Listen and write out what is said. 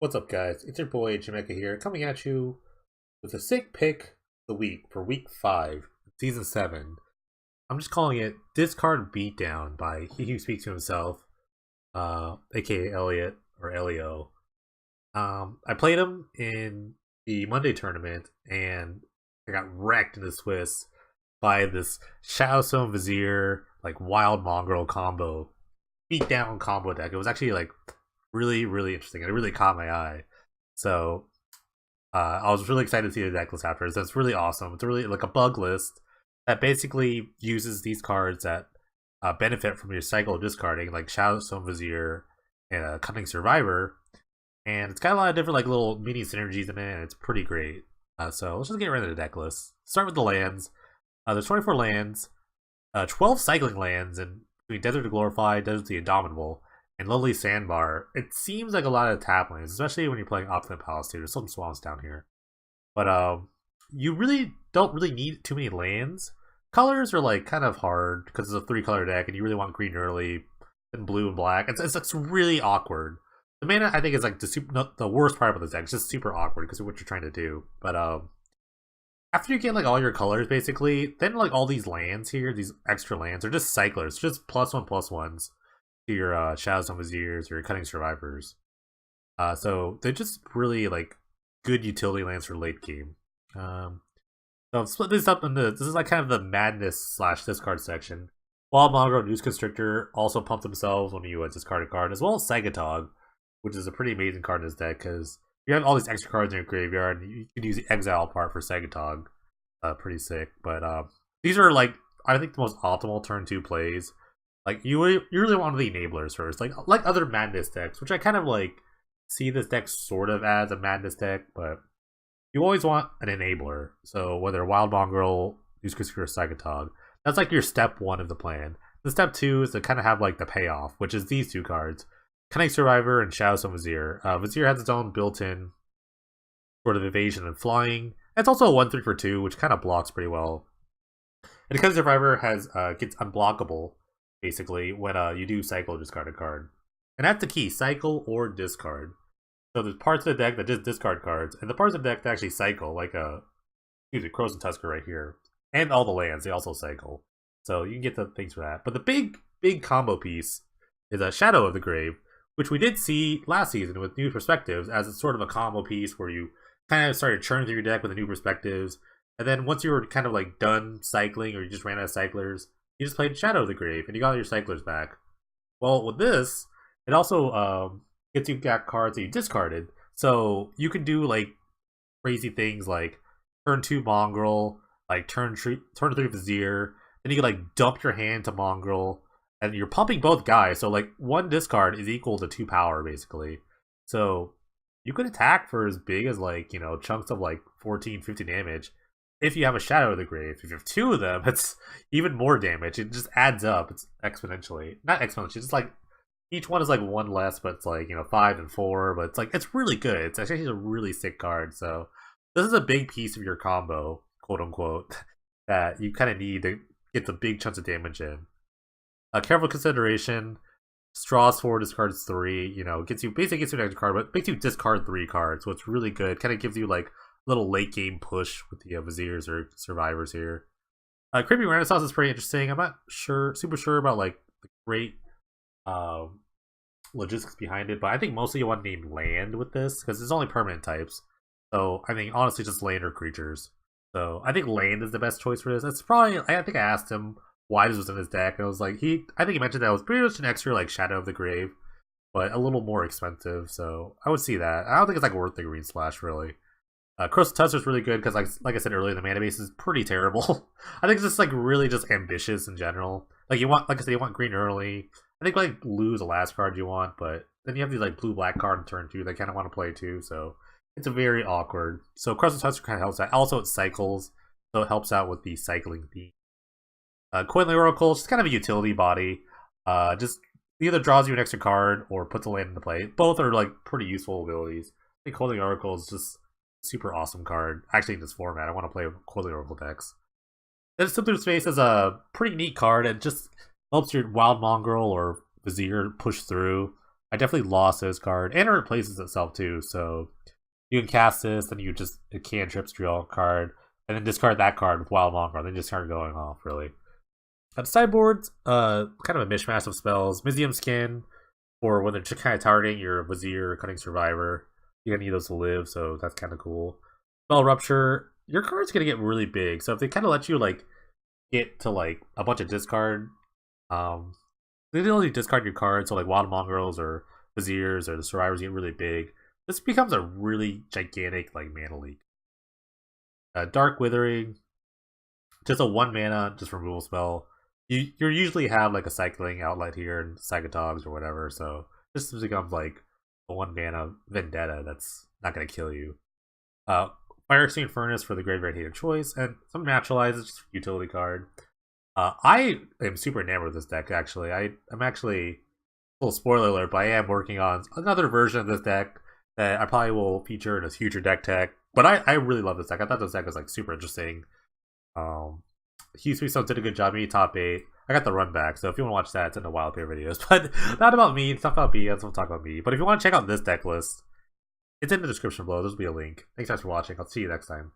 What's up, guys? It's your boy Jamaica here, coming at you with a sick pick of the week for week 5, season 7. I'm just calling it Discard Beatdown by He Who Speaks to Himself, aka Elliot or Elio. I played him in the Monday tournament, and I got wrecked in the Swiss by this Shadowstone Vizier, like Wild Mongrel combo, beatdown combo deck. It was actually like really interesting, and it really caught my eye. So I was really excited to see the deck list after. So it's really awesome. It's really like a bug list that basically uses these cards that benefit from your cycle discarding, like Shadowstone Vizier and Cunning Survivor. And it's got a lot of different like little mini synergies in it, and it's pretty great. So let's just get right into the deck list. Start with the lands. There's 24 lands, 12 cycling lands, and between Desert to Glorify, Desert to the Indomitable, and Lovely Sandbar. It seems like a lot of tap lanes, especially when you're playing Optimate Palace too. There's some swamps down here. But you really don't really need too many lands. Colors are like kind of hard because it's a 3-color deck, and you really want green early, and blue and black. It's really awkward. The mana I think is like the worst part about this deck. It's just super awkward because of what you're trying to do. But after you get like all your colors basically, then like all these lands here, these extra lands are just cyclers, just +1/+1s to your Shadows on Viziers or your Cutting Survivors. So they're just really like good utility lands for late game. So I've split this up into this is like kind of the madness / discard section. Wild Mongrel and Noose Constrictor also pump themselves when you discard a card, as well as Sagatog, which is a pretty amazing card in this deck because you have all these extra cards in your graveyard, and you can use the Exile part for Sagatog. Pretty sick. But these are like I think the most optimal turn 2 plays. Like you really want the enablers first, like other Madness decks, which I kind of like see this deck sort of as a Madness deck, but you always want an enabler. So whether Wild Mongrel, Use Constrictor, or Sagatog, that's like your step 1 of the plan. The step 2 is to kind of have like the payoff, which is these 2 cards. Cunning Survivor and Shadowstone Vizier. Vizier has its own built-in sort of evasion and flying. It's also a 1/3 for 2, which kind of blocks pretty well. And Cunning Survivor has gets unblockable, basically, when you do cycle or discard a card. And that's the key, cycle or discard. So there's parts of the deck that just discard cards, and the parts of the deck that actually cycle, like Crows and Tusker right here. And all the lands, they also cycle. So you can get the things for that. But the big combo piece is a Shadow of the Grave, which we did see last season with New Perspectives, as it's sort of a combo piece where you kind of started churning through your deck with the New Perspectives, and then once you were kind of like done cycling or you just ran out of cyclers, you just played Shadow of the Grave and you got your cyclers back. Well, with this, it also gets you back cards that you discarded, so you can do like crazy things like turn 2 Mongrel, like turn 3 Vizier, then you can like dump your hand to Mongrel, and you're pumping both guys, so like 1 discard is equal to 2 power basically. So you could attack for as big as like, chunks of like 14-15 damage if you have a Shadow of the Grave. If you have 2 of them, it's even more damage. It just adds up. It's exponentially. Not exponentially, it's like each one is like 1 less, but it's like, 5 and 4, but it's like it's really good. It's actually a really sick card. So this is a big piece of your combo, quote unquote, that you kind of need to get the big chunks of damage in. Careful Consideration, straws 4, discards 3, basically gets you an extra card, but makes you discard 3 cards, so it's really good. Kind of gives you like a little late game push with the Viziers or Survivors here. Creeping Renaissance is pretty interesting. I'm not super sure about like the great logistics behind it, but I think mostly you want to name land with this because it's only permanent types. So I think honestly just land or creatures. So I think land is the best choice for this. It's probably, I think I asked him why this was in his deck, and I was like, I think he mentioned that it was pretty much an extra like Shadow of the Grave, but a little more expensive, so I would see that. I don't think it's like worth the green splash really. Crows and Tusker is really good because like I said earlier, the mana base is pretty terrible. I think it's just like really just ambitious in general. Like you want, like I said, you want green early. I think like blue's the last card you want, but then you have these like blue-black card in turn 2 that kind of want to play too, so it's a very awkward. So Crows and Tusker kind of helps out. Also it cycles, so it helps out with the cycling theme. Coinly Oracle, just kind of a utility body. Just either draws you an extra card or puts a land into play. Both are like pretty useful abilities. I think Coinly Oracle is just a super awesome card. Actually, in this format, I want to play Coinly Oracle decks. Then Slip Through Space is a pretty neat card. It just helps your Wild Mongrel or Vizier push through. I definitely lost this card, and it replaces itself too. So you can cast this, then you just it cantrips draw a card, and then discard that card with Wild Mongrel, then just start going off really. At sideboards, kind of a mishmash of spells. Mizium Skin, or when they're just kind of targeting your Vizier or Cunning Survivor. You're gonna need those to live, so that's kind of cool. Spell Rupture, your card's gonna get really big, so if they kind of let you like get to like a bunch of discard, they only discard your cards, so like Wild Mongrels or Viziers or the Survivors get really big. This becomes a really gigantic like mana leak. Dark Withering, just a 1 mana, just removal spell. You usually have like a cycling outlet here and Psychotogs or whatever, so this becomes like a 1 mana vendetta that's not gonna kill you. Fire Extinct Furnace for the Graveyard Hated Choice, and some Naturalize, just utility card. I am super enamored with this deck, actually. I'm actually, a little spoiler alert, but I am working on another version of this deck that I probably will feature in a future deck tech. But I really love this deck. I thought this deck was like super interesting. Hugh Sweetstone did a good job, made top 8. I got the run back, so if you want to watch that, it's in the Wild Pair videos. But not about me, it's not about me, let's talk about me. But if you want to check out this deck list, it's in the description below, there'll be a link. Thanks guys for watching, I'll see you next time.